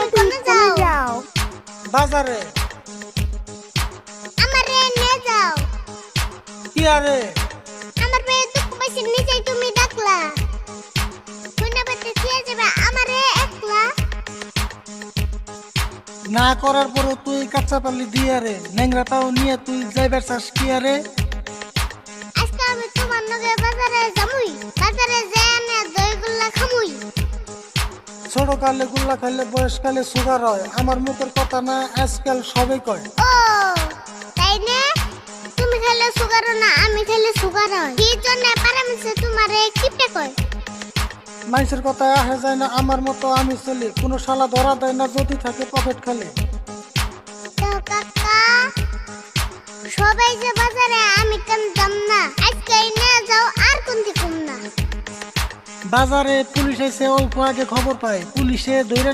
তুমি কোনে যাও? বাজারে। আমারে নিয়ে যাও। কি আরে? আমার পেয়ে দুঃখ পাইছি নিজেই তুমি ডাকলা। কইনা বেতে দিয়ে যাবে আমারে একলা। না করার পরে তুই কাঁচা পাল্লি দিয়ে রে ন্যাংরাটাও নিয়ে তুই যাইবার চাস কি আরে? আজকে আমি তোমার লগে বাজারে যামুই। বাজারে যেয়ে না দইগুল্লা খামুই। ছোট কালে গুল্লা খাইলে বয়সকালে সুগার হয়। আমার মুখের কথা না, আজকাল সবাই কয়। ও তাই না? তুমি খেলে সুগার না, আমি খেলে সুগার হয়। কি জন্য পারামিছে তোমারে কিপটে কয়? মানুষের কথা আসে যায় না, আমার মতো আমি চলি। কোনো শালা ধরা দেয় না যদি থাকে পকেট খালি। তো কাকা সবাই যে বাজারে আমি কেন যাম না? আজকে নিয়ে যাও আর কোনটি কম না। বাজারে পুলিশ এসে অল্প আগে খবর পায়, পুলিশে ধরে